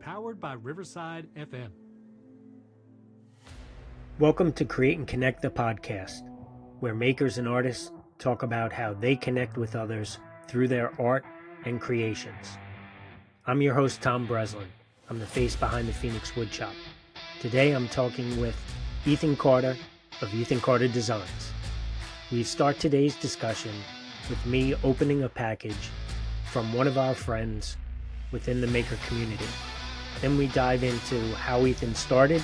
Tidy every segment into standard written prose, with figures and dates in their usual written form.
Powered by Riverside FM. Welcome to Create and Connect, the podcast, where makers and artists talk about how they connect with others through their art and creations. I'm your host, Tom Breslin. I'm the face behind the Phoenix Woodshop. Today I'm talking with Ethan Carter of Ethan Carter Designs. We start today's discussion with me opening a package from one of our friends within the maker community. Then we dive into how Ethan started,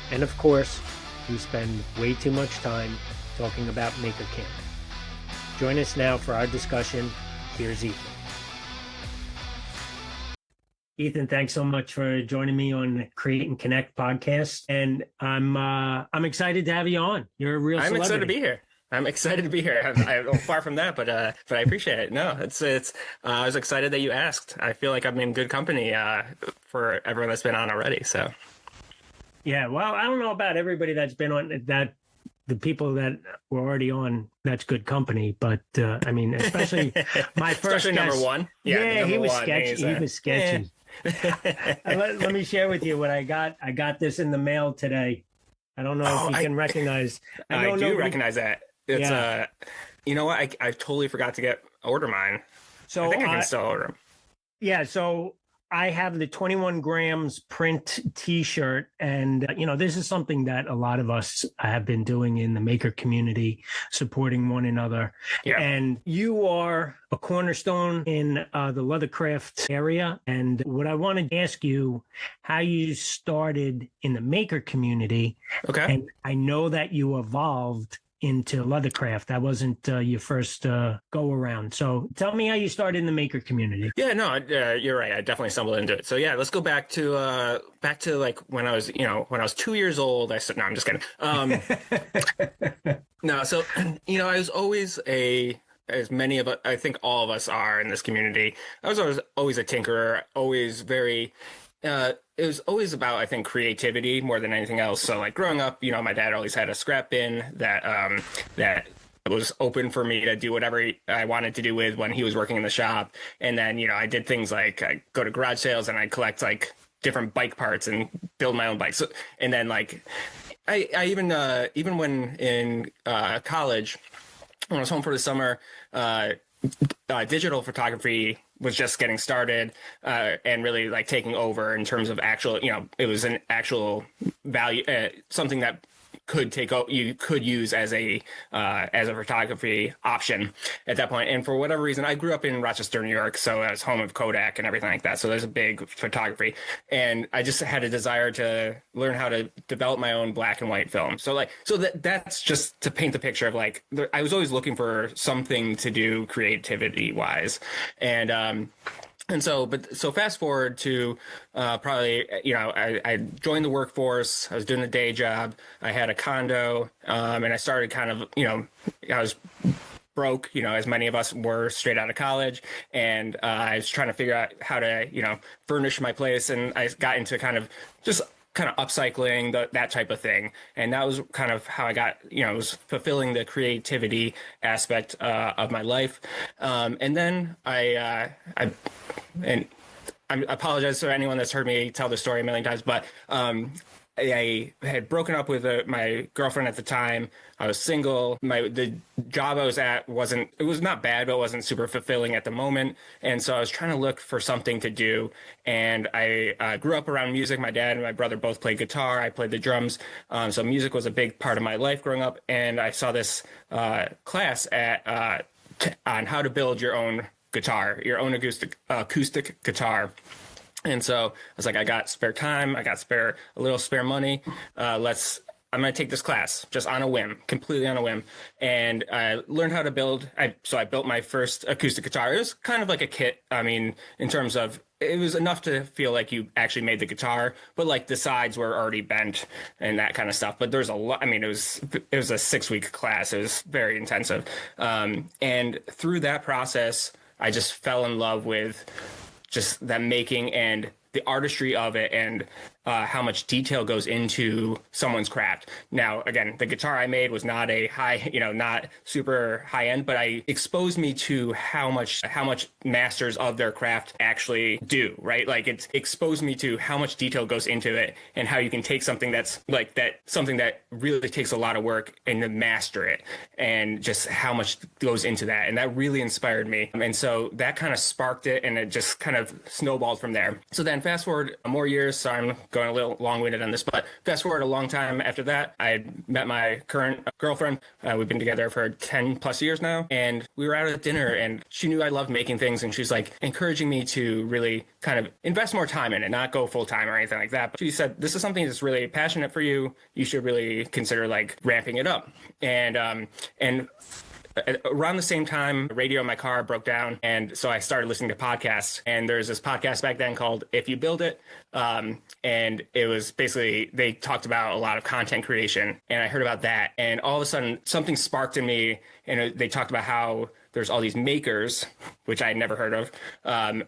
and of course, we spend way too much time talking about Maker Camp. Join us now for our discussion. Here's Ethan. Ethan, thanks so much for joining me on Create and Connect podcast, and I'm excited to have you on. You're a real celebrity. I'm excited to be here. I'm excited to be here. I'm far from that, but I appreciate it. No, it's. I was excited that you asked. I feel like I'm in good company for everyone that's been on already. So, yeah. Well, I don't know about everybody that's been on that. The people that were already on, that's good company. But I mean, especially my first especially guest, number one. Yeah, he was sketchy. He was sketchy. Let me share with you what I got. I got this in the mail today. I don't know if you can recognize. I do recognize that. It's you know what? I totally forgot to order mine. So I think I can still order them. Yeah. So I have the 21 grams print T-shirt, and this is something that a lot of us have been doing in the maker community, supporting one another. Yeah. And you are a cornerstone in the leathercraft area. And what I wanted to ask you, how you started in the maker community. Okay. And I know that you evolved into leathercraft. That wasn't your first go around. So tell me how you started in the maker community. Yeah, no, you're right. I definitely stumbled into it. So yeah, let's go back to like when I was, when I was 2 years old. I said, no, I'm just kidding. No, so I was always as many of us, I think all of us are in this community. I was always a tinkerer, always very. It was always about, I think, creativity more than anything else. So like growing up, my dad always had a scrap bin that was open for me to do whatever I wanted to do with when he was working in the shop. And then, I did things like I go to garage sales and I collect like different bike parts and build my own bikes. So, and then like I even when in college, when I was home for the summer, digital photography was just getting started and really like taking over in terms of actual, it was an actual value, something that you could use as a photography option at that point. And for whatever reason, I grew up in Rochester, New York, so I was home of Kodak and everything like that. So there's a big photography, and I just had a desire to learn how to develop my own black and white film. So that's just to paint the picture of like, I was always looking for something to do creativity wise. And so fast forward to probably, I joined the workforce. I was doing a day job. I had a condo, and I started kind of, I was broke, as many of us were straight out of college. And I was trying to figure out how to, furnish my place. And I got into kind of upcycling, that type of thing. And that was kind of how I got, it was fulfilling the creativity aspect of my life. And then I apologize to anyone that's heard me tell the story a million times, but I had broken up with my girlfriend at the time. I was single. The job I was at it was not bad, but it wasn't super fulfilling at the moment. And so I was trying to look for something to do. And I grew up around music. My dad and my brother both played guitar. I played the drums. So music was a big part of my life growing up. And I saw this class on how to build your own guitar, your own acoustic guitar. And so I was like, I got spare time. I got a little spare money. I'm going to take this class just on a whim, completely on a whim. And I learned how to build. So I built my first acoustic guitar. It was kind of like a kit. I mean, in terms of, it was enough to feel like you actually made the guitar, but like the sides were already bent and that kind of stuff. But there's a lot. I mean, it was a 6-week class. It was very intensive. And through that process, I just fell in love with just them making and the artistry of it and how much detail goes into someone's craft. Now, again, the guitar I made was not a high, not super high end, but I exposed me to how much masters of their craft actually do, right? Like it exposed me to how much detail goes into it and how you can take something that's like that, something that really takes a lot of work and then master it, and just how much goes into that. And that really inspired me. And so that kind of sparked it, and it just kind of snowballed from there. So then fast forward more years, so I'm going a little long-winded on this, but fast forward a long time after that, I had met my current girlfriend. We've been together for 10 plus years now, and we were out at dinner, and she knew I loved making things, and she's like encouraging me to really kind of invest more time in it, not go full-time or anything like that. But she said, this is something that's really passionate for you. You should really consider like ramping it up. And around the same time, the radio in my car broke down, and so I started listening to podcasts. And there's this podcast back then called If You Build It, and it was basically, they talked about a lot of content creation, and I heard about that, and all of a sudden something sparked in me, and they talked about how there's all these makers, which I had never heard of, on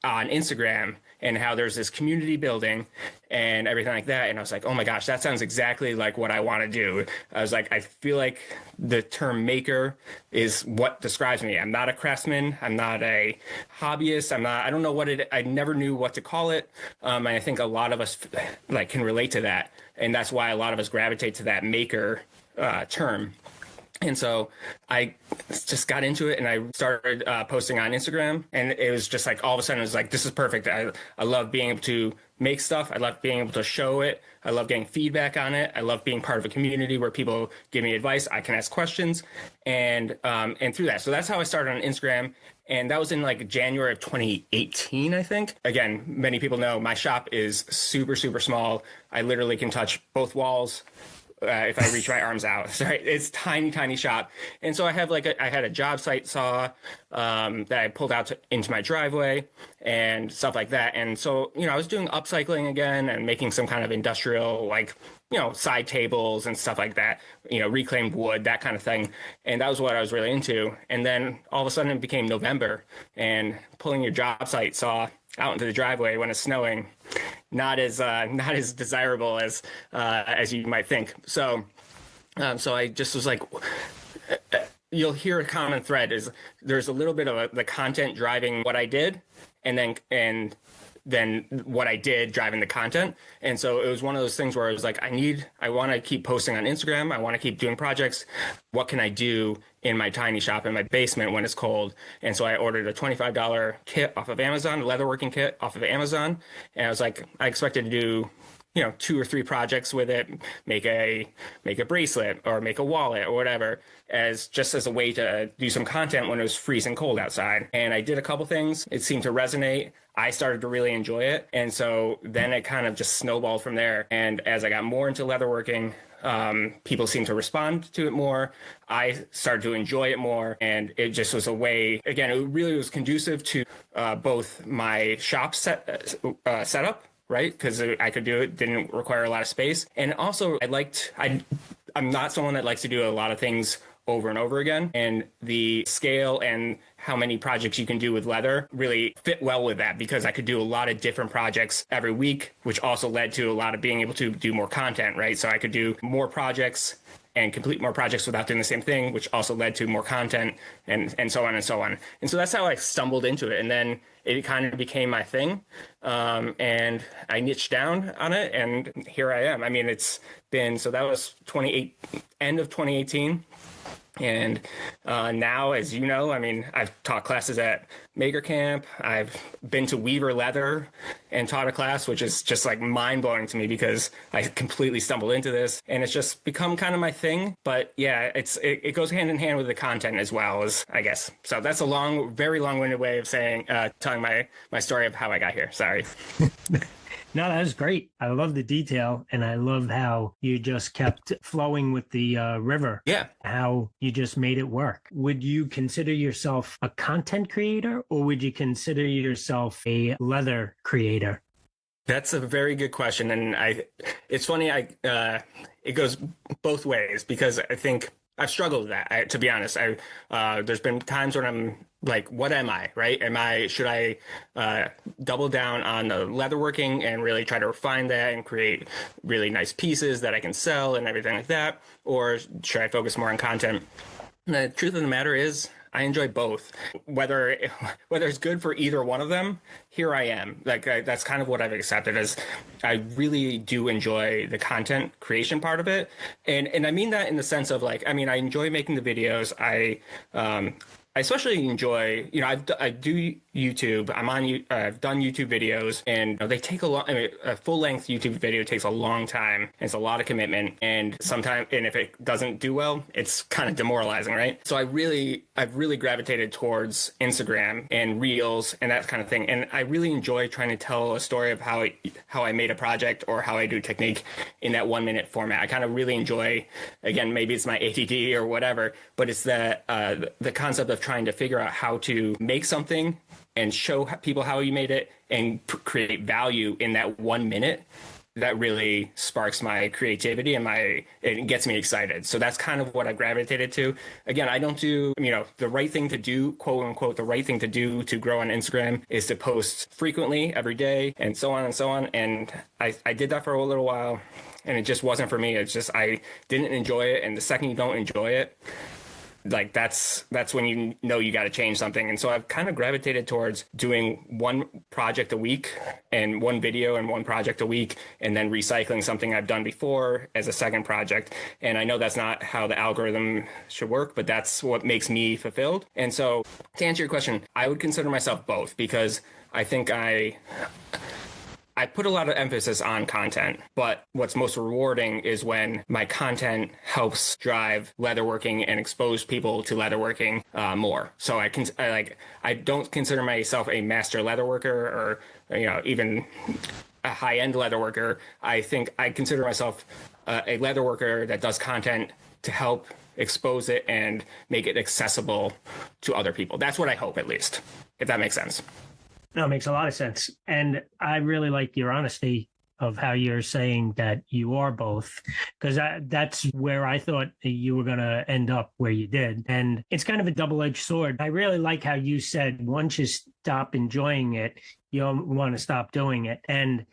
Instagram, and how there's this community building and everything like that. And I was like, oh my gosh, that sounds exactly like what I want to do. I was like, I feel like the term maker is what describes me. I'm not a craftsman. I'm not a hobbyist. I don't know I never knew what to call it. And I think a lot of us like can relate to that. And that's why a lot of us gravitate to that maker term. And so I just got into it, and I started posting on Instagram, and it was just like all of a sudden it was like, this is perfect. I love being able to make stuff. I love being able to show it. I love getting feedback on it. I love being part of a community where people give me advice. I can ask questions, and through that. So that's how I started on Instagram. And that was in like January of 2018, I think. Again, many people know my shop is super, super small. I literally can touch both walls. If I reach my arms out. Sorry, it's tiny, tiny shop. And so I have I had a job site saw that I pulled out into my driveway and stuff like that. And so, I was doing upcycling again and making some kind of industrial, side tables and stuff like that, reclaimed wood, that kind of thing. And that was what I was really into. And then all of a sudden it became November, and pulling your job site saw out into the driveway when it's snowing, not as desirable as you might think. So I just was like, you'll hear a common thread is there's a little bit of the content driving what I did, and then what I did driving the content. And so it was one of those things where I was like, I want to keep posting on Instagram. I want to keep doing projects. What can I do in my tiny shop in my basement when it's cold? And so I ordered a $25 kit off of Amazon, a leatherworking kit off of Amazon. And I was like, I expected to do 2 or 3 projects with it, make a bracelet or make a wallet or whatever, as a way to do some content when it was freezing cold outside. And I did a couple things. It seemed to resonate. I started to really enjoy it. And so then it kind of just snowballed from there. And as I got more into leatherworking, people seemed to respond to it more. I started to enjoy it more. And it just was a way, again, it really was conducive to both my shop setup, right? Because I could do it, didn't require a lot of space. And also I'm not someone that likes to do a lot of things over and over again. And the scale and how many projects you can do with leather really fit well with that, because I could do a lot of different projects every week, which also led to a lot of being able to do more content, right? So I could do more projects and complete more projects without doing the same thing, which also led to more content and so on and so on. And so that's how I stumbled into it. And then it kind of became my thing. And I niched down on it, and here I am. I mean, so that was end of 2018. And now, as you know, I mean, I've taught classes at Maker Camp. I've been to Weaver Leather and taught a class, which is just like mind blowing to me because I completely stumbled into this, and it's just become kind of my thing. But yeah, it goes hand in hand with the content as well, as I guess. So that's a very long-winded way of telling my story of how I got here. Sorry. No, that was great. I love the detail, and I love how you just kept flowing with the river. Yeah. How you just made it work. Would you consider yourself a content creator, or would you consider yourself a leather creator? That's a very good question. And it's funny, it goes both ways, because I think I've struggled with that. To be honest, there's been times when I'm like, what am I, right? Should I double down on the leatherworking and really try to refine that and create really nice pieces that I can sell and everything like that? Or should I focus more on content? And the truth of the matter is, I enjoy both. Whether it's good for either one of them, here I am. That's kind of what I've accepted, as I really do enjoy the content creation part of it, and I mean that in the sense of like, I mean, I enjoy making the videos. I especially enjoy, I do YouTube. I've done YouTube videos, and they take a full length YouTube video takes a long time. And it's a lot of commitment, and if it doesn't do well, it's kind of demoralizing, right? So I've really gravitated towards Instagram and Reels and that kind of thing. And I really enjoy trying to tell a story of how I made a project or how I do technique in that 1 minute format. I kind of really enjoy, again, maybe it's my ADD or whatever, but it's the concept of trying to figure out how to make something and show people how you made it and create value in that 1 minute. That really sparks my creativity and it gets me excited. So that's kind of what I gravitated to. Again, I don't do, the right thing to do, quote unquote, the right thing to do to grow on Instagram is to post frequently every day and so on and so on. And I did that for a little while, and it just wasn't for me. It's just, I didn't enjoy it. And the second you don't enjoy it, like that's when you know you got to change something. And so I've kind of gravitated towards doing one project a week and one video and one project a week, and then recycling something I've done before as a second project. And I know that's not how the algorithm should work, but that's what makes me fulfilled. And so to answer your question, I would consider myself both, because I think I put a lot of emphasis on content, but what's most rewarding is when my content helps drive leatherworking and expose people to leatherworking more. So I don't consider myself a master leatherworker or even a high-end leatherworker. I think I consider myself a leatherworker that does content to help expose it and make it accessible to other people. That's what I hope, at least, if that makes sense. No, it makes a lot of sense. And I really like your honesty of how you're saying that you are both, because that's where I thought you were going to end up where you did. And it's kind of a double-edged sword. I really like how you said once you stop enjoying it, you want to stop doing it. And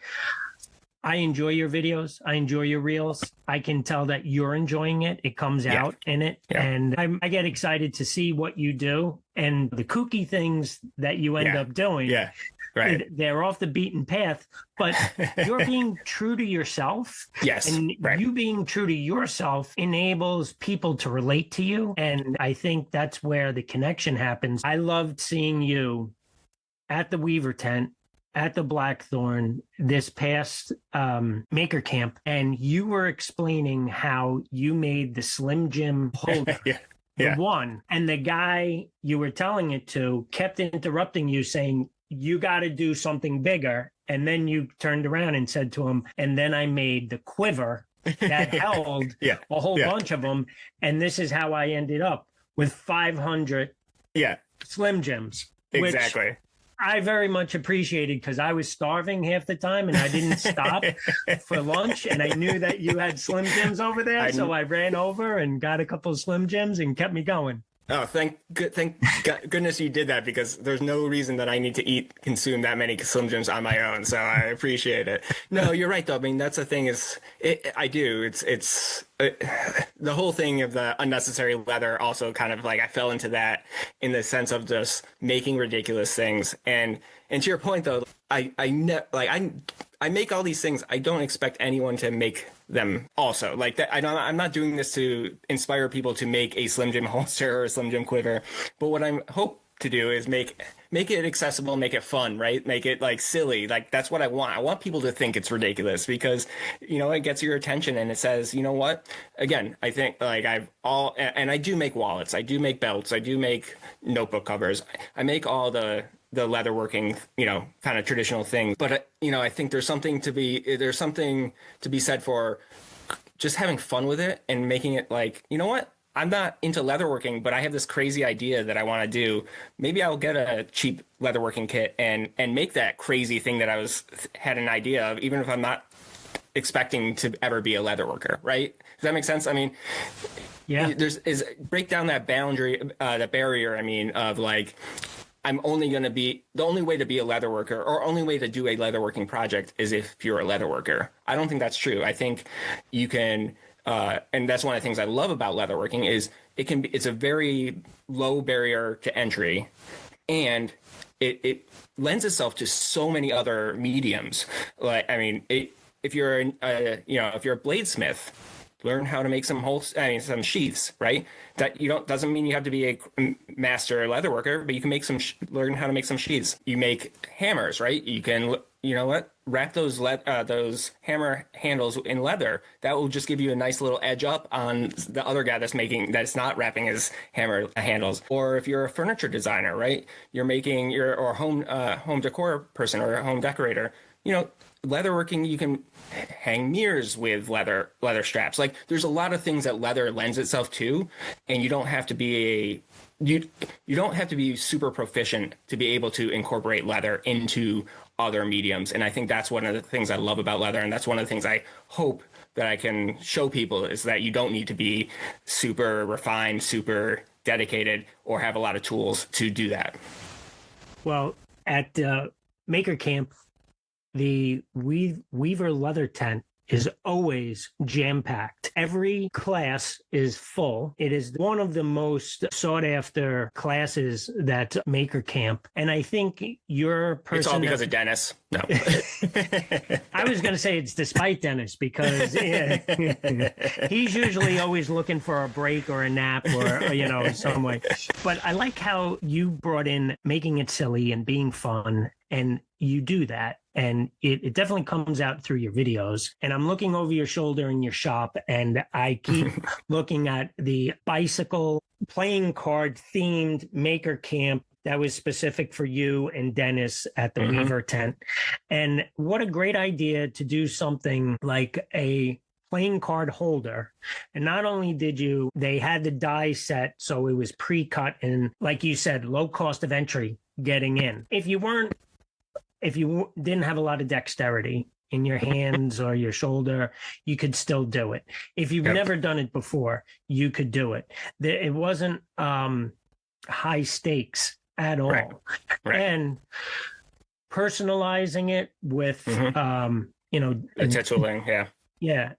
I enjoy your videos. I enjoy your reels. I can tell that you're enjoying it. It comes out in it. Yeah. And I get excited to see what you do and the kooky things that you end up doing. Yeah. Right. They're off the beaten path, but you're being true to yourself. Yes. And you being true to yourself enables people to relate to you. And I think that's where the connection happens. I loved seeing you at the Weaver tent, at the Blackthorn this past maker camp, and you were explaining how you made the Slim Jim holder. The one, and the guy you were telling it to kept interrupting you, saying, you got to do something bigger. And then you turned around and said to him, and then I made the quiver that held a whole bunch of them. And this is how I ended up with 500 Slim Jims. Exactly. I very much appreciated, because I was starving half the time and I didn't stop for lunch, and I knew that you had Slim Jims over there, so I ran over and got a couple of Slim Jims and kept me going. Oh, thank goodness you did that, because there's no reason that I need to consume that many Slim Jims on my own. So I appreciate it. No, you're right though. I mean, that's the thing I do. The whole thing of the unnecessary leather also kind of like, I fell into that in the sense of just making ridiculous things. And to your point though, I make all these things. I don't expect anyone to make them also like that. I'm not doing this to inspire people to make a Slim Jim holster or a Slim Jim quiver. But what I hope to do is make it accessible, make it fun, right? Make it like silly. Like that's what I want. I want people to think it's ridiculous, because, it gets your attention and it says, you know what? Again, I think like and I do make wallets. I do make belts. I do make notebook covers. I make all the leatherworking, kind of traditional things. But, I think there's something to be said for just having fun with it and making it like, you know what? I'm not into leatherworking, but I have this crazy idea that I want to do. Maybe I'll get a cheap leatherworking kit and make that crazy thing that I had an idea of, even if I'm not expecting to ever be a leather worker, right? Does that make sense? I mean, Yeah. break down that boundary, that barrier. I mean, of like, I'm only going to be the only way to be a leather worker or only way to do a leatherworking project is if you're a leather worker. I don't think that's true. I think you can, and that's one of the things I love about leatherworking is it's a very low barrier to entry, and it lends itself to so many other mediums. Like, I mean, if you're if you're a bladesmith, learn how to make some sheaths, right? That doesn't mean you have to be a master leather worker, but you can learn how to make some sheaths. You make hammers, right? You can, wrap those hammer handles in leather. That will just give you a nice little edge up on the other guy that's not wrapping his hammer handles. Or if you're a furniture designer, right? You're making or home decor person or a home decorator, leatherworking, you can hang mirrors with leather straps. Like, there's a lot of things that leather lends itself to, and you don't have to be you don't have to be super proficient to be able to incorporate leather into other mediums. And I think that's one of the things I love about leather, and that's one of the things I hope that I can show people, is that you don't need to be super refined, super dedicated, or have a lot of tools to do that. Well, at Maker Camp, the Weaver leather tent is always jam-packed. Every class is full. It is one of the most sought-after classes that Maker Camp. And I think your person... It's all because of Dennis. No. I was going to say it's despite Dennis, because he's usually always looking for a break or a nap or, some way. But I like how you brought in making it silly and being fun, and you do that. And it definitely comes out through your videos. And I'm looking over your shoulder in your shop, and I keep looking at the bicycle playing card themed Maker Camp that was specific for you and Dennis at the Weaver tent. And what a great idea to do something like a playing card holder. And not only they had the die set, so it was pre-cut and, like you said, low cost of entry getting in. If you didn't have a lot of dexterity in your hands or your shoulder, you could still do it. If you've never done it before, you could do it. It wasn't high stakes at all. Right. And personalizing it with, tattooing, yeah. Yeah.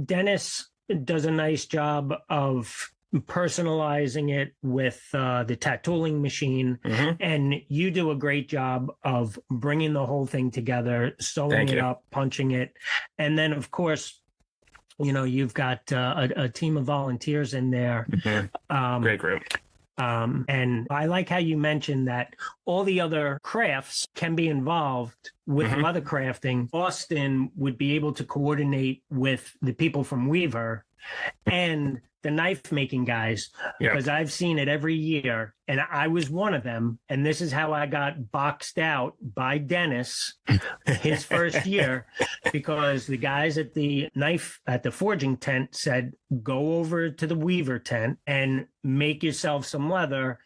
Dennis does a nice job of personalizing it with the tattooing machine, and you do a great job of bringing the whole thing together, sewing it up, punching it, and then of course, you've got a team of volunteers in there. Great group. And I like how you mentioned that all the other crafts can be involved with leather crafting. Austin would be able to coordinate with the people from Weaver and the knife making guys, because I've seen it every year, and I was one of them. And this is how I got boxed out by Dennis his first year, because the guys at the forging tent said, go over to the Weaver tent and make yourself some leather.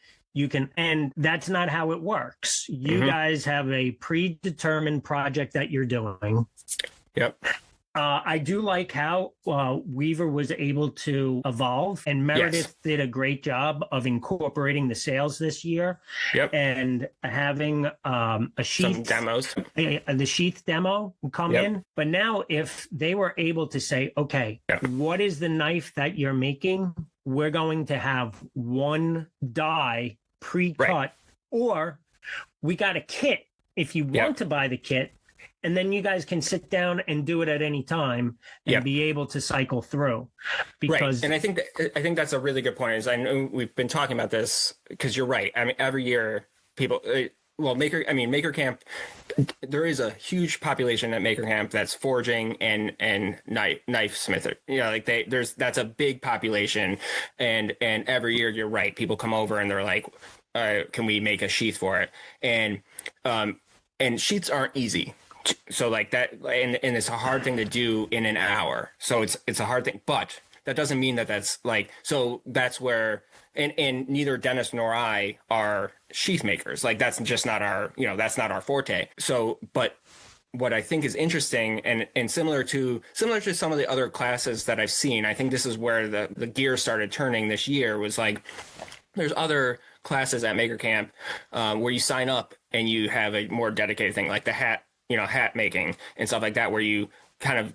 And that's not how it works. You guys have a predetermined project that you're doing. Yep. I do like how Weaver was able to evolve, and Meredith did a great job of incorporating the sales this year. And having a sheath, some demos, the sheath demo come in. But now, if they were able to say, okay, what is the knife that you're making? We're going to have one die pre-cut, or we got a kit if you want to buy the kit. And then you guys can sit down and do it at any time and be able to cycle through. Because and I think that's a really good point. Is I know we've been talking about this, because you're right. I mean, every year people, Maker Camp, there is a huge population at Maker Camp that's forging and knife smither. That's a big population, and every year, you're right, people come over and they're like, can we make a sheath for it? And sheaths aren't easy. So like that, and it's a hard thing to do in an hour. So it's a hard thing, but that doesn't mean that's like, so that's where, and neither Dennis nor I are sheath makers. Like, that's just not our, that's not our forte. So, but what I think is interesting and similar to some of the other classes that I've seen, I think this is where the gear started turning this year, was like there's other classes at Maker Camp where you sign up and you have a more dedicated thing, like the hat making and stuff like that, where you kind of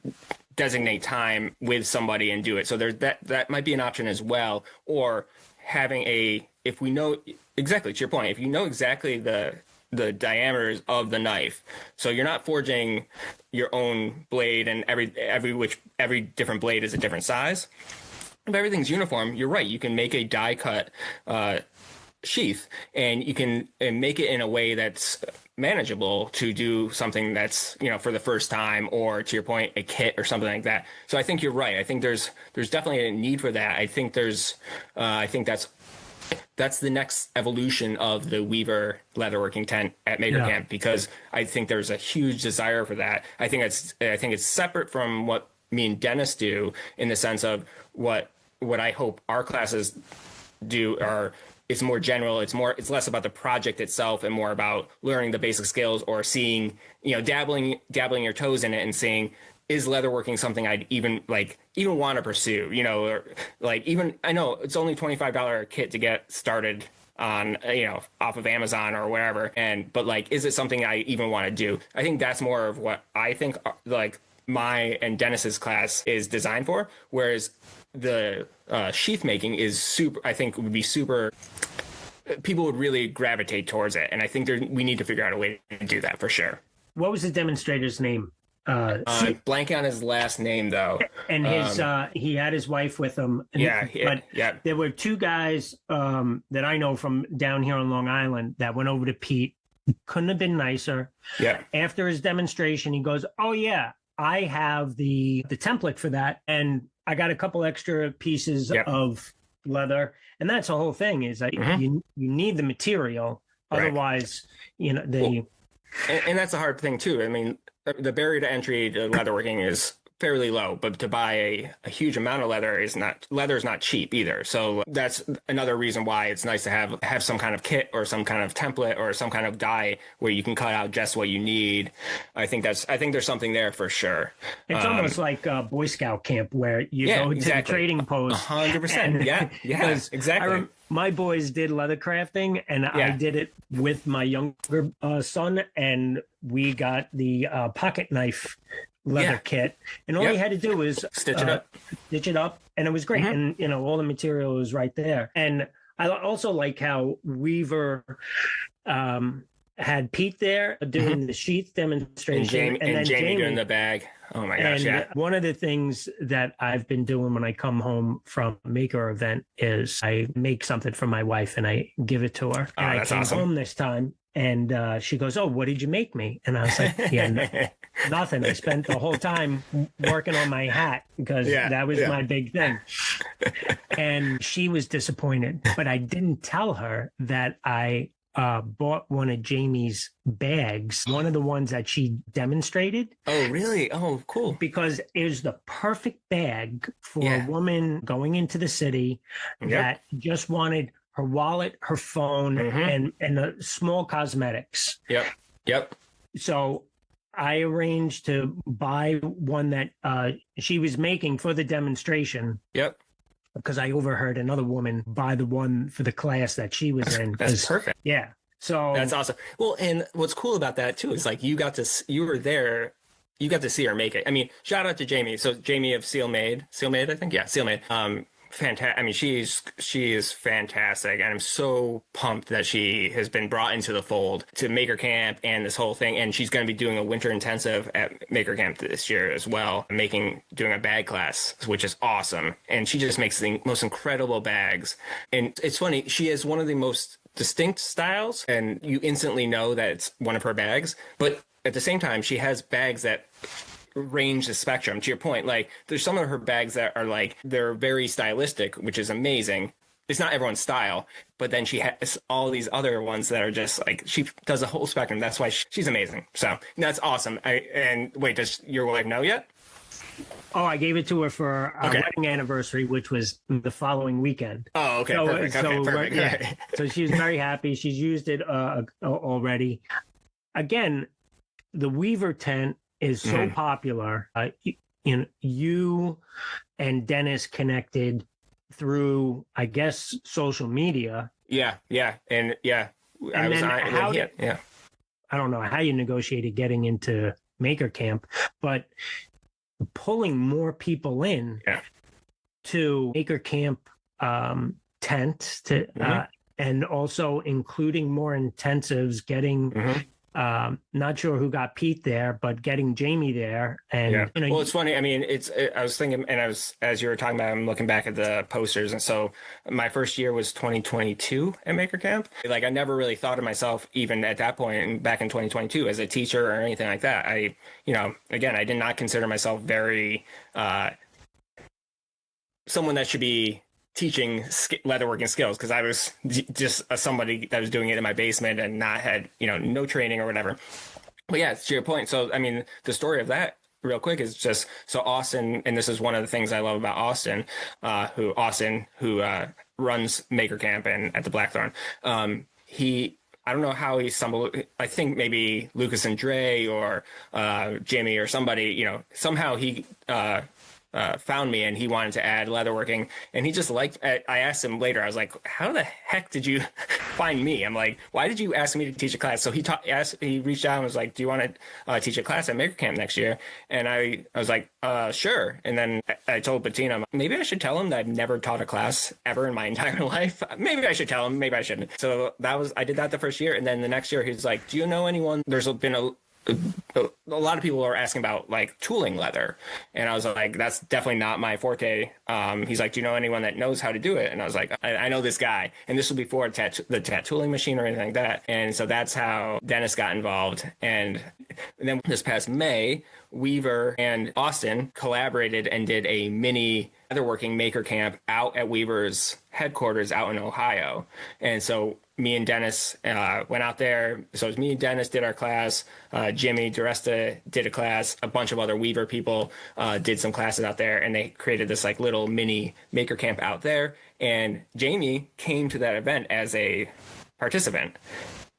designate time with somebody and do it. So there's that might be an option as well. Or having if we know exactly, to your point, if you know exactly the diameters of the knife, so you're not forging your own blade and every different blade is a different size. If everything's uniform, you're right. You can make a die cut sheath, and you can make it in a way that's manageable to do something that's, for the first time, or to your point, a kit or something like that. So I think you're right. I think there's definitely a need for that. I think that's the next evolution of the Weaver leatherworking tent at Maker Camp, because I think there's a huge desire for that. I think it's separate from what me and Dennis do, in the sense of what I hope our classes do are, it's more general. It's less about the project itself and more about learning the basic skills, or seeing, dabbling your toes in it and seeing, is leatherworking something I'd even want to pursue, or like, even, I know it's only $25 kit to get started on, off of Amazon or wherever. But like, is it something I even want to do? I think that's more of what I think like my and Dennis's class is designed for. Whereas the sheath making is would be super, people would really gravitate towards it. And I think we need to figure out a way to do that for sure. What was the demonstrator's name? Blanking on his last name though. And he had his wife with him. But there were two guys that I know from down here on Long Island that went over to Pete. Couldn't have been nicer. Yeah. After his demonstration, he goes, "Oh yeah, I have the template for that, and I got a couple extra pieces of leather." And that's the whole thing, is that you need the material, otherwise, and that's a hard thing too. I mean, the barrier to entry to leatherworking is fairly low, but to buy a huge amount of leather is not cheap either. So that's another reason why it's nice to have some kind of kit or some kind of template or some kind of die where you can cut out just what you need. I think there's something there for sure. It's almost like Boy Scout camp, where you go to the trading post. 100%. Yeah, exactly. My boys did leather crafting, and I did it with my younger son, and we got the pocket knife leather kit, and all he had to do was stitch it up, and it was great. And all the material was right there. And I also like how Weaver had Pete there doing the sheath demonstration, and then Jamie doing the bag. Oh my gosh! And one of the things that I've been doing when I come home from a Maker event is I make something for my wife and I give it to her. And I came home this time, and she goes, "Oh, what did you make me?" And I was like, nothing. I spent the whole time working on my hat, because that was my big thing. And she was disappointed, but I didn't tell her that I bought one of Jamie's bags, one of the ones that she demonstrated. Oh, really? Oh, cool. Because it was the perfect bag for a woman going into the city that just wanted her wallet, her phone, and the small cosmetics. Yep. So I arranged to buy one that she was making for the demonstration. Yep. Because I overheard another woman buy the one for the class that she was in. That's perfect. Yeah. So that's awesome. Well, and what's cool about that too is like you were there, you got to see her make it. I mean, shout out to Jamie. So Jamie of Seel Made, I think. Yeah, Seel Made. Fantastic. I mean, she is fantastic, and I'm so pumped that she has been brought into the fold to Maker Camp and this whole thing. And she's going to be doing a winter intensive at Maker Camp this year as well, doing a bag class, which is awesome. And she just makes the most incredible bags. And it's funny, she has one of the most distinct styles, and you instantly know that it's one of her bags. But at the same time, she has bags that range the spectrum. To your point, like there's some of her bags that are like, they're very stylistic, which is amazing. It's not everyone's style, but then she has all these other ones that are just like, she does a whole spectrum. That's why she's amazing. So that's awesome. And wait, does your wife know yet? Oh, I gave it to her for our wedding anniversary, which was the following weekend. Oh, okay. Perfect. Yeah. So she was very happy. She's used it already. Again, the Weaver tent is so popular. You and Dennis connected through, I guess, social media. Yeah, and I don't know how you negotiated getting into Maker Camp, but pulling more people in to Maker Camp tents to and also including more intensives, getting not sure who got Pete there, but getting Jamie there. And well, it's funny. I mean, I was thinking, and as you were talking about, I'm looking back at the posters, and so my first year was 2022 at Maker Camp. Like, I never really thought of myself, even at that point, back in 2022, as a teacher or anything like that. Again, I did not consider myself very someone that should be teaching leatherworking skills, because I was just somebody that was doing it in my basement and not had no training or whatever. But yeah, to your point. So I mean, the story of that real quick is just so Austin, and this is one of the things I love about Austin, who runs Maker Camp and at the Blackthorn. I don't know how he stumbled. I think maybe Lucas and Dre or Jimmy or somebody, somehow he found me, and he wanted to add leatherworking, and he just liked. I asked him later. I was like, "How the heck did you find me?" I'm like, "Why did you ask me to teach a class?" So he reached out and was like, "Do you want to teach a class at Maker Camp next year?" And I was like, "Sure." And then I told Bettina, maybe I should tell him that I've never taught a class ever in my entire life. Maybe I should tell him. Maybe I shouldn't. So I did that the first year, and then the next year he's like, "Do you know anyone?" There's been a lot of people are asking about like tooling leather, and I was like, that's definitely not my forte. He's like, do you know anyone that knows how to do it? And I was like, I know this guy. And this was before the tattooing machine or anything like that. And so that's how Dennis got involved. And then this past May, Weaver and Austin collaborated and did a mini leatherworking Maker Camp out at Weaver's headquarters out in Ohio. And so me and Dennis went out there. So it was me and Dennis did our class. Jimmy DeResta did a class. A bunch of other Weaver people did some classes out there, and they created this like little mini Maker Camp out there. And Jamie came to that event as a participant,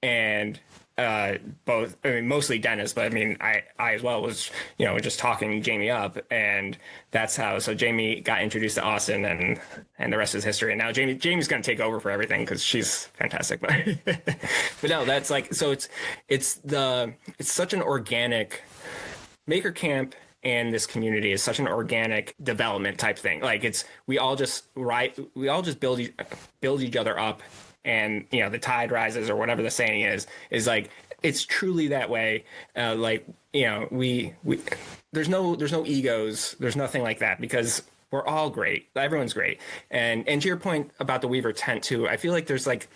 and mostly Dennis, but I mean, I as well was, just talking Jamie up, and that's how. So Jamie got introduced to Austin, and the rest is history. And now Jamie's going to take over for everything because she's fantastic. But but no, that's like, so it's such an organic Maker Camp. And this community is such an organic development type thing. Like we all just build each other up, and the tide rises, or whatever the saying is like, it's truly that way. We there's no egos, there's nothing like that, because we're all great. Everyone's great. And to your point about the Weaver tent too, I feel like there's like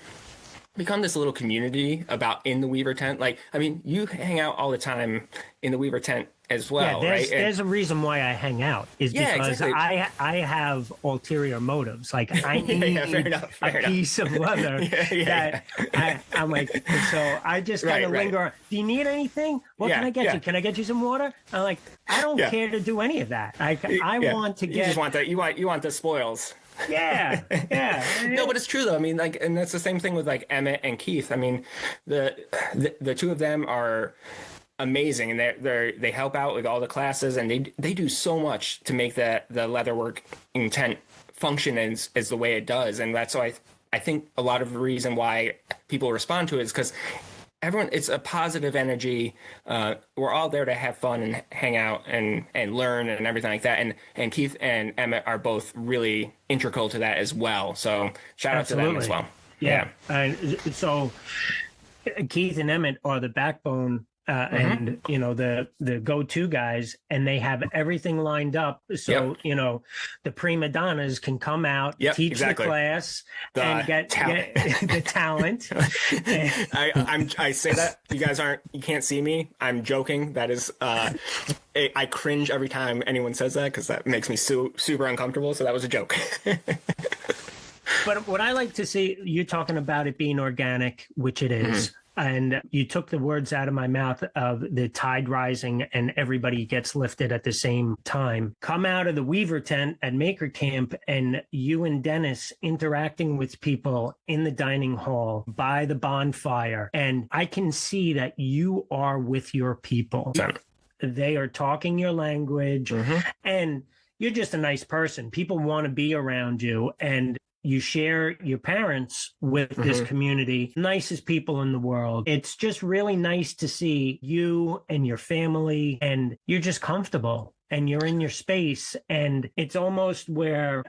become this little community in the Weaver tent. Like, I mean, you hang out all the time in the Weaver tent as well, right? There's a reason why I hang out, is because exactly. I have ulterior motives. Like, I need a piece of leather I'm like, so I just kind of linger on. Do you need anything? What can I get you? Can I get you some water? I'm like, I don't care to do any of that. I want to get. You just want that. You want the spoils. Yeah. No, but it's true though. I mean, like, and that's the same thing with like Emmet and Keith. I mean, the two of them are amazing, and they help out with all the classes, and they do so much to make the leatherwork tent function as the way it does. And that's why I think a lot of the reason why people respond to it is because it's a positive energy. We're all there to have fun and hang out and learn and everything like that. And Keith and Emmet are both really integral to that as well. So shout out to them as well. Yeah. So Keith and Emmet are the backbone and the go-to guys, and they have everything lined up so the prima donnas can come out, teach the class, and get the talent. I say that you can't see me. I'm joking. That is I cringe every time anyone says that, because that makes me super uncomfortable. So that was a joke. But what I like to see, you're talking about it being organic, which it is. And you took the words out of my mouth of the tide rising and everybody gets lifted at the same time. Come out of the Weaver tent at Maker Camp and you and Dennis interacting with people in the dining hall by the bonfire. And I can see that you are with your people. They are talking your language, and you're just a nice person. People want to be around you, and you share your parents with this community, nicest people in the world. It's just really nice to see you and your family, and you're just comfortable and you're in your space. And it's almost where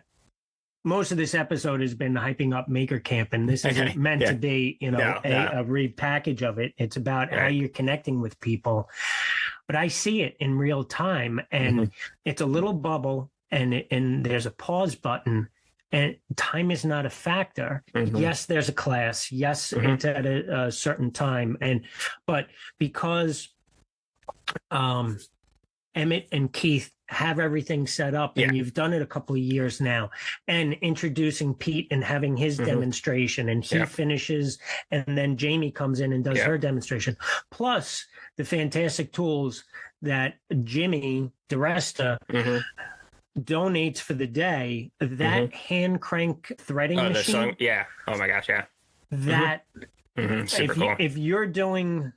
most of this episode has been hyping up Maker Camp, and this isn't meant to be, a repackage of it. It's about how you're connecting with people. But I see it in real time, and it's a little bubble, and there's a pause button. And time is not a factor. Yes, there's a class. Yes, it's at a certain time. But because Emmet and Keith have everything set up, and you've done it a couple of years now, and introducing Pete and having his demonstration, and he finishes, and then Jamie comes in and does her demonstration. Plus the fantastic tools that Jimmy DeResta donates for the day, that hand crank threading machine. Oh my gosh, That super cool. If you're doing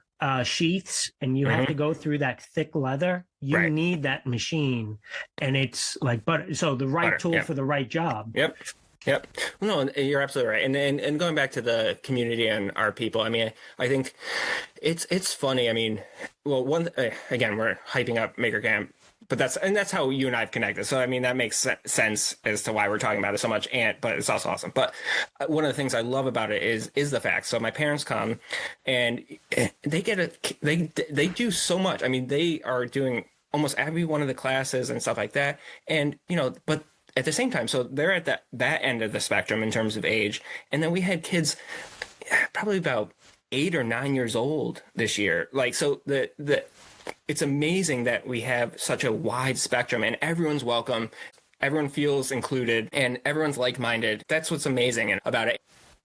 sheaths and you have to go through that thick leather, you need that machine. And it's like butter. So the right tool for the right job. Yep. No, you're absolutely right. And going back to the community and our people, I mean, I think it's funny. I mean, well, again, we're hyping up Maker Camp, but that's how you and I have connected. So, I mean, that makes sense as to why we're talking about it so much. But it's also awesome. But one of the things I love about it is the fact. So my parents come and they they do so much. I mean, they are doing almost every one of the classes and stuff like that. And, but at the same time, so they're at that end of the spectrum in terms of age. And then we had kids probably about 8 or 9 years old this year. Like, so it's amazing that we have such a wide spectrum and everyone's welcome. Everyone feels included and everyone's like-minded. That's what's amazing about it.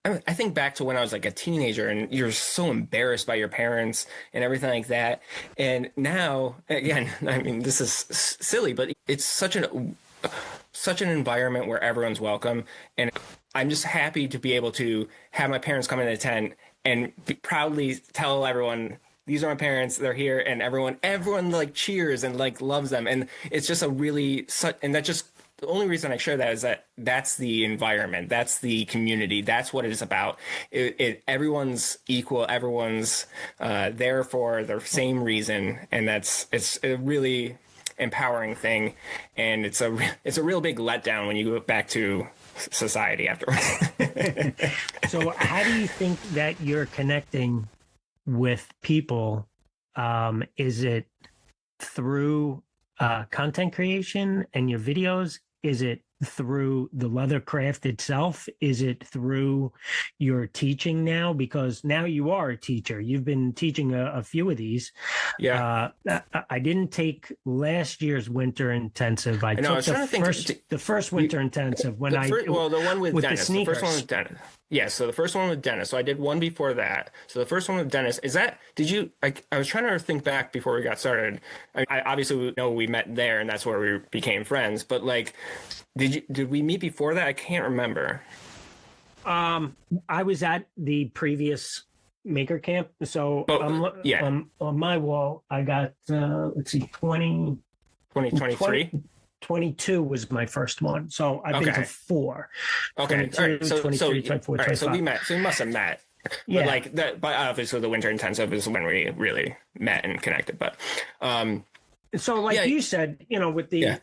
I think back to when I was like a teenager and you're so embarrassed by your parents and everything like that. And now, again, I mean, this is silly, but it's such an environment where everyone's welcome. And I'm just happy to be able to have my parents come in the tent and proudly tell everyone, these are my parents, they're here, and everyone like cheers and like loves them. And it's just the only reason I share that is that that's the environment, that's the community, that's what it is about. Everyone's equal, everyone's there for the same reason, and it's a really empowering thing, and it's a real big letdown when you go back to society afterwards. So how do you think that you're connecting with people? Is it through content creation and your videos? Is it through the leather craft itself? Is it through your teaching now? Because now you are a teacher. You've been teaching a few of these. I didn't take last year's winter intensive. I took the first winter intensive when the one with Dennis. The sneakers. The first one with Dennis. Yeah, so the first one with Dennis. So I did one before that. So the first one with Dennis, I was trying to think back before we got started. I obviously know we met there and that's where we became friends, but like, did we meet before that? I can't remember. I was at the previous Maker Camp. So on my wall, I got, 2023. 22 was my first one. So I've been to 4. Okay. 22, all right. 23, 24, 25. So we must have met. Yeah. But obviously the winter intensive is when we really met and connected. But so like you said, with the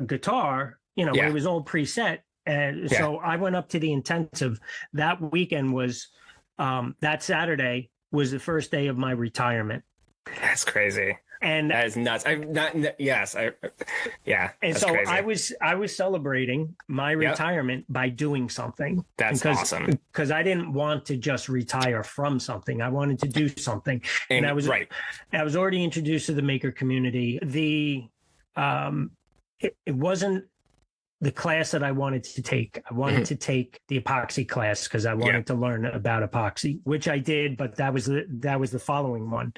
guitar, it was all preset. And so I went up to the intensive. That weekend was that Saturday was the first day of my retirement. That's crazy. And that is nuts. And so crazy. I was celebrating my retirement by doing something. That's awesome. Because I didn't want to just retire from something. I wanted to do something. And I was already introduced to the maker community. It wasn't the class that I wanted to take. I wanted to take the epoxy class because I wanted to learn about epoxy, which I did, but that was the following one.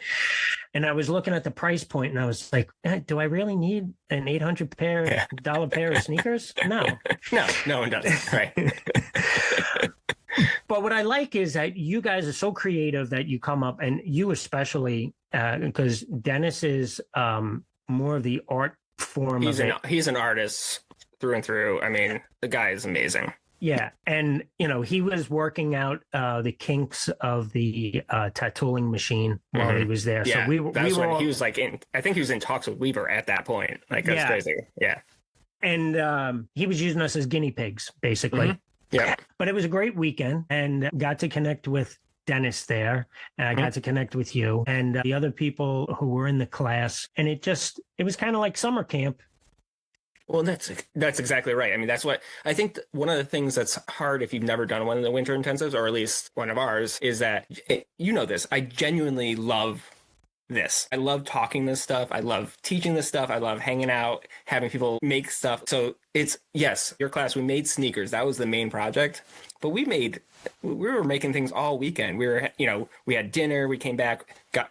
And I was looking at the price point and I was like, do I really need an $800 pair of sneakers? No. No one does. Right. But what I like is that you guys are so creative that you come up, and you especially, because Dennis is more of the art form of it. He's an artist through and through. I mean, the guy is amazing. Yeah. And, he was working out the kinks of the tattooing machine while he was there. Yeah, so he was like I think he was in talks with Weaver at that point. Like, that's crazy. Yeah. And he was using us as guinea pigs, basically. Yeah. But it was a great weekend and got to connect with Dennis there. And I got to connect with you and the other people who were in the class. And it was kind of like summer camp. Well, that's exactly right. I mean, that's what I think one of the things that's hard if you've never done one of the winter intensives, or at least one of ours, is that, this, I genuinely love this. I love talking this stuff. I love teaching this stuff. I love hanging out, having people make stuff. So it's, yes, your class, we made sneakers. That was the main project. But we were making things all weekend. We were, we had dinner, we came back,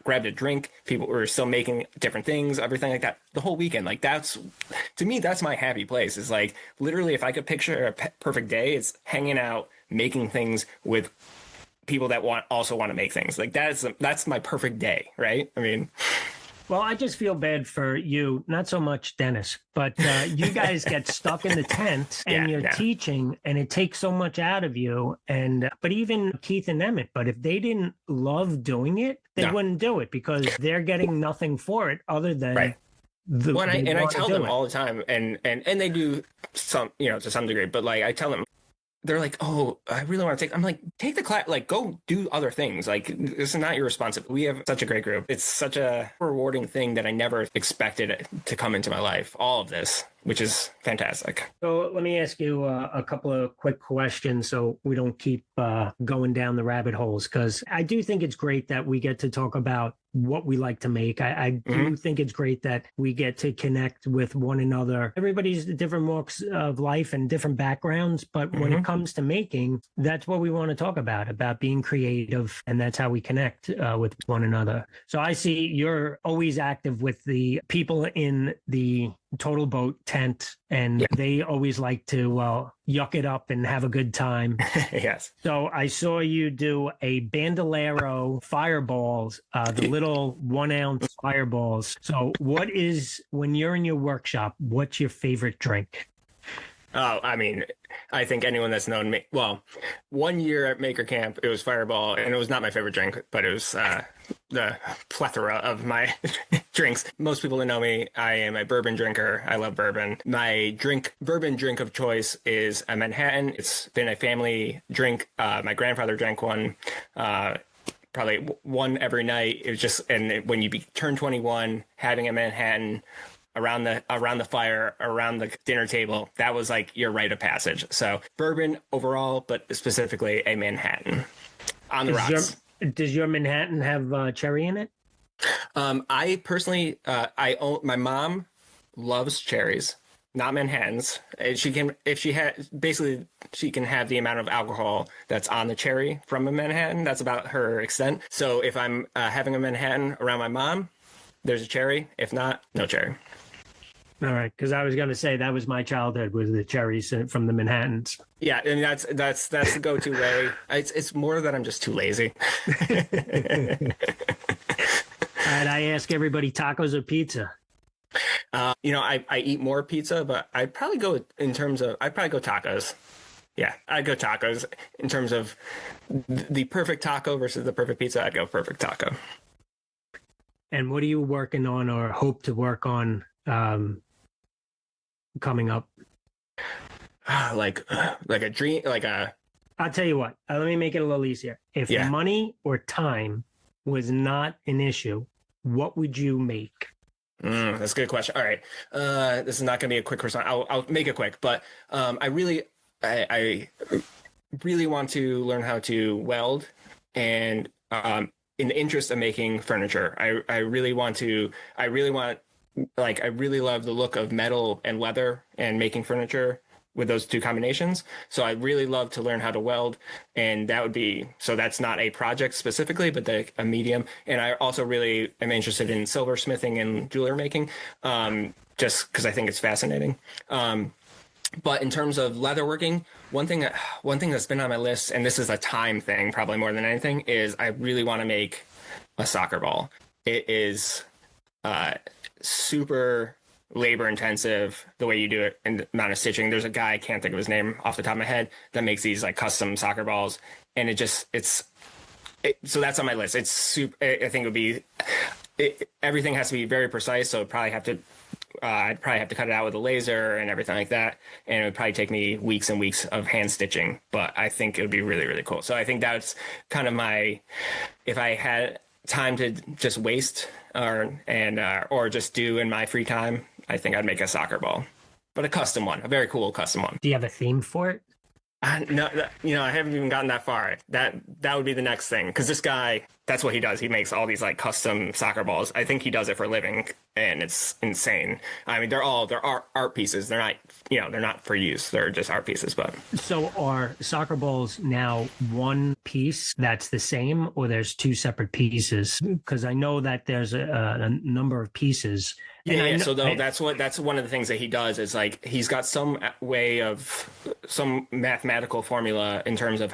grabbed a drink. People were still making different things, everything like that. The whole weekend, like to me, that's my happy place. Is like, literally, if I could picture a perfect day, it's hanging out, making things with people that also want to make things. Like that's my perfect day, right? I mean, well, I just feel bad for you, not so much Dennis, but you guys get stuck in the tent and you're teaching, and it takes so much out of you. But even Keith and Emmet, but if they didn't love doing it, they wouldn't do it because they're getting nothing for it other than I tell them all the time, and they do some, to some degree, but like I tell them, they're like, oh, I really want to I'm like, take the class, like, go do other things. Like, this is not your responsibility. We have such a great group. It's such a rewarding thing that I never expected to come into my life. All of this, which is fantastic. So let me ask you a couple of quick questions so we don't keep going down the rabbit holes, because I do think it's great that we get to talk about what we like to make. I do think it's great that we get to connect with one another. Everybody's different walks of life and different backgrounds, but when it comes to making, that's what we want to talk about being creative, and that's how we connect with one another. So I see you're always active with the people in the Total Boat tent, and they always like to yuck it up and have a good time. Yes. So I saw you do a bandolero fireballs, the little 1 ounce fireballs. So when you're in your workshop, what's your favorite drink? Oh, I mean, I think anyone that's known me, well, 1 year at Maker Camp, it was Fireball, and it was not my favorite drink, but it was the plethora of my drinks. Most people that know me, I am a bourbon drinker. I love bourbon. My bourbon drink of choice is a Manhattan. It's been a family drink. My grandfather drank one. Probably one every night. It was just, and when you turn 21, having a Manhattan around the fire, around the dinner table, that was like your rite of passage. So bourbon overall, but specifically a Manhattan on the rocks. Does your Manhattan have cherry in it? I personally, my mom loves cherries, not Manhattans. She can have the amount of alcohol that's on the cherry from a Manhattan. That's about her extent. So if I'm having a Manhattan around my mom, there's a cherry. If not, no cherry. All right, because I was going to say that was my childhood, was the cherries from the Manhattans. Yeah, and that's the go-to way. It's more that I'm just too lazy. All right, I ask everybody, tacos or pizza? I eat more pizza, but I'd probably go tacos. Yeah, I'd go tacos. In terms of the perfect taco versus the perfect pizza, I'd go perfect taco. And what are you working on or hope to work on coming up? Like a dream, I'll tell you what, let me make it a little easier. If money or time was not an issue, what would you make? That's a good question. All right. This is not going to be a quick response. I'll make it quick, but I really want to learn how to weld, and in the interest of making furniture, I really love the look of metal and leather and making furniture. with those two combinations. So I'd really love to learn how to weld, and so that's not a project specifically, but a medium. And I also really am interested in silversmithing and jewelry making, just because I think it's fascinating. But in terms of leatherworking, one thing that's been on my list, and this is a time thing probably more than anything, is I really want to make a soccer ball. It is super labor intensive the way you do it and the amount of stitching. There's a guy, I can't think of his name off the top of my head, that makes these like custom soccer balls, and so that's on my list. It's super. I think it would be everything has to be very precise, so I'd probably have to cut it out with a laser and everything like that. And it would probably take me weeks and weeks of hand stitching, but I think it would be really, really cool. So I think that's kind of if I had time to just waste or just do in my free time, I think I'd make a soccer ball, but a custom one, a very cool custom one. Do you have a theme for it? No, I haven't even gotten that far. That would be the next thing, because this guy, that's what he does. He makes all these like custom soccer balls. I think he does it for a living, and it's insane. I mean, they're art pieces. They're not for use. They're just art pieces. But so are soccer balls now one piece that's the same, or there's two separate pieces? Because I know that there's a number of pieses. Yeah. So that's one of the things that he does is like he's got some mathematical formula in terms of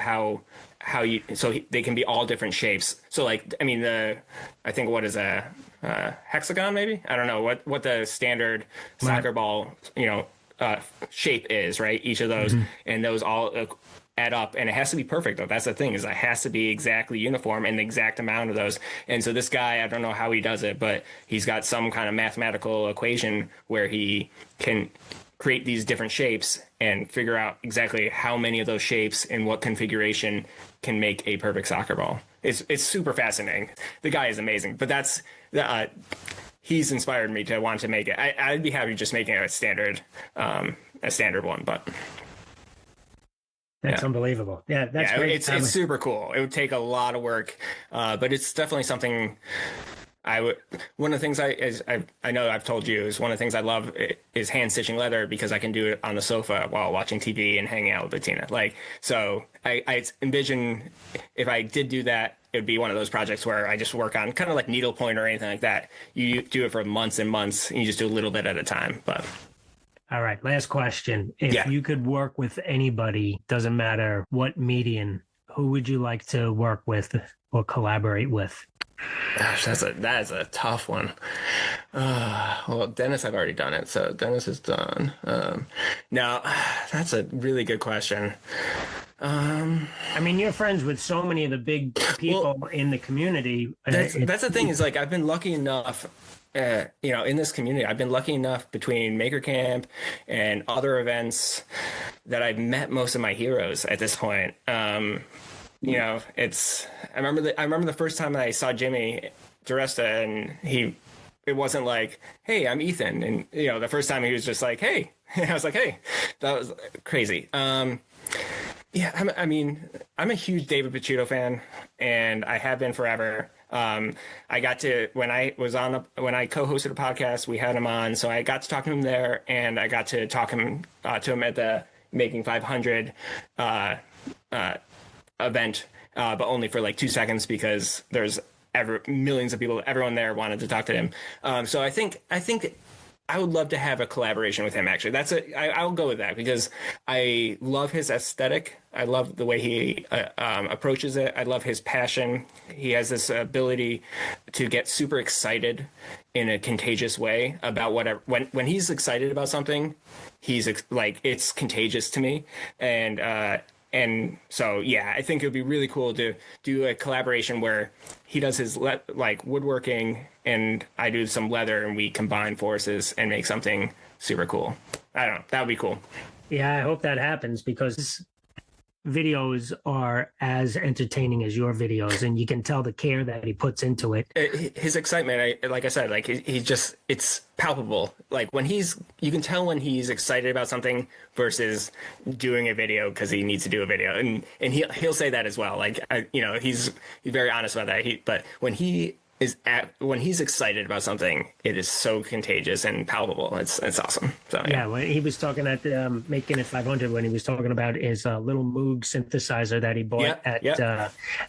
they can be all different shapes. So like, I mean, I think what is a hexagon maybe? I don't know what the standard soccer ball, shape is, right? Each of those, and those all add up, and it has to be perfect though. That's the thing, is it has to be exactly uniform and the exact amount of those. And so this guy, I don't know how he does it, but he's got some kind of mathematical equation where he can create these different shapes and figure out exactly how many of those shapes and what configuration can make a perfect soccer ball. It's super fascinating. The guy is amazing, but he's inspired me to want to make it. I'd be happy just making a standard one, but that's unbelievable. Yeah, that's great. It's super cool. It would take a lot of work, but it's definitely something one of the things I know I've told you is one of the things I love is hand stitching leather, because I can do it on the sofa while watching TV and hanging out with Bettina. Like, so I envision if I did do that, it would be one of those projects where I just work on kind of like needlepoint or anything like that. You do it for months and months, and you just do a little bit at a time. But all right, last question. If you could work with anybody, doesn't matter what medium, who would you like to work with or collaborate with? Gosh, that is a tough one. Well, Dennis, I've already done it, so Dennis is done. Now, that's a really good question. I mean, you're friends with so many of the big people in the community. That's the thing, is like I've been lucky enough. In this community, I've been lucky enough between Maker Camp and other events that I've met most of my heroes at this point. I remember the first time I saw Jimmy DiResta, and it wasn't like, hey, I'm Ethan. And, the first time he was just like, hey, I was like, hey, that was crazy. I'm a huge David Picciuto fan, and I have been forever. I got to, when I co-hosted a podcast, we had him on, so I got to talk to him there, and I got to talk to him at the Making 500 event, but only for like 2 seconds, because there's millions of people, everyone there wanted to talk to him. So I think I would love to have a collaboration with him. Actually, I'll go with that, because I love his aesthetic. I love the way he approaches it. I love his passion. He has this ability to get super excited in a contagious way about whatever. When he's excited about something, he's like, it's contagious to me. And so, yeah, I think it would be really cool to do a collaboration where he does his woodworking and I do some leather, and we combine forces and make something super cool. I don't know. That would be cool. Yeah, I hope that happens, because videos are as entertaining as your videos, and you can tell the care that he puts into it. His excitement, like I said, it's palpable. Like you can tell when he's excited about something versus doing a video because he needs to do a video, and he'll say that as well. Like he's very honest about that. But when he when he's excited about something, it is so contagious and palpable. It's awesome. So yeah, when he was talking at Making It 500, when he was talking about his little Moog synthesizer that he bought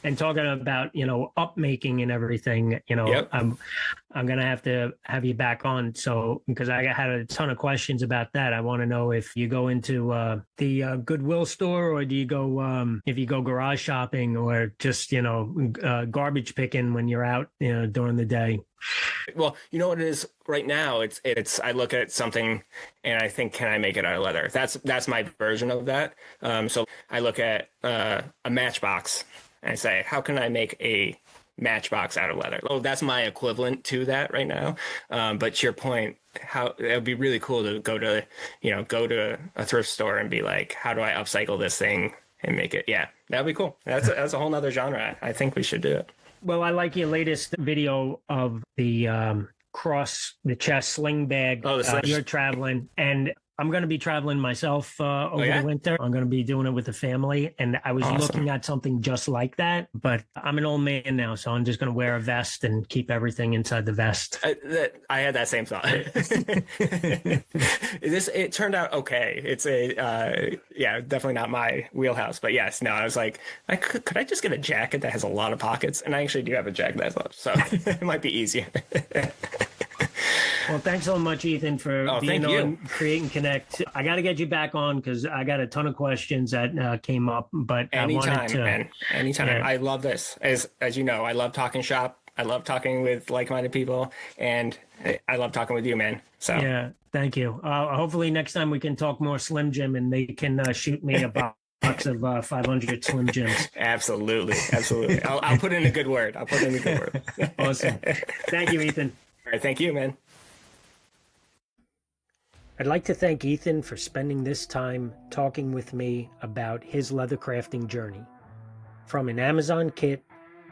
and talking about, up making and everything, I'm going to have you back on. So, because I had a ton of questions about that. I want to know if you go into the Goodwill store, or do you go, if you go garage shopping, or just, garbage picking when you're out, during the day. Well, you know what it is right now? It's I look at something and I think, can I make it out of leather? That's my version of that. So I look at a matchbox and I say, how can I make a matchbox out of leather? Oh, that's my equivalent to that right now. But to your point, how it would be really cool to go to a thrift store and be like, how do I upcycle this thing and make it? Yeah, that'd be cool. That's a whole nother genre. I think we should do it. Well, I like your latest video of the cross the chest sling bag. Oh, the sling. You're traveling, and I'm going to be traveling myself over the winter. I'm going to be doing it with the family, and I was looking at something just like that, but I'm an old man now, so I'm just going to wear a vest and keep everything inside the vest. I had that same thought. It turned out okay. It's definitely not my wheelhouse, but yes, no, I was like, could I just get a jacket that has a lot of pockets? And I actually do have a jacket that's up, so it might be easier. Well, thanks so much, Ethan, for being on Create and Connect. I got to get you back on because I got a ton of questions that came up. But anytime, I wanted to, man. Anytime. Yeah. I love this. As you know, I love talking shop. I love talking with like-minded people, and I love talking with you, man. So yeah, thank you. Hopefully, next time we can talk more Slim Jim, and they can shoot me a box of 500 Slim Jims. Absolutely. I'll put in a good word. Awesome. Thank you, Ethan. All right, thank you, man. I'd like to thank Ethan for spending this time talking with me about his leather crafting journey. From an Amazon kit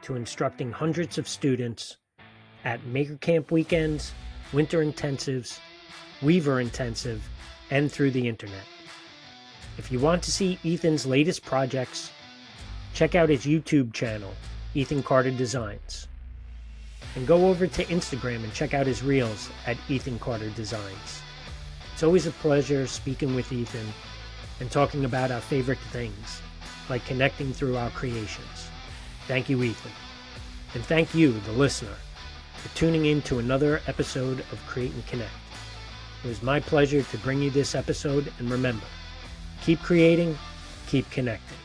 to instructing hundreds of students at Maker Camp weekends, winter intensives, Weaver intensive, and through the internet. If you want to see Ethan's latest projects, check out his YouTube channel, Ethan Carter Designs. And go over to Instagram and check out his reels at Ethan Carter Designs. It's always a pleasure speaking with Ethan and talking about our favorite things, like connecting through our creations. Thank you, Ethan. And thank you, the listener, for tuning in to another episode of Create and Connect. It was my pleasure to bring you this episode, and remember, keep creating, keep connecting.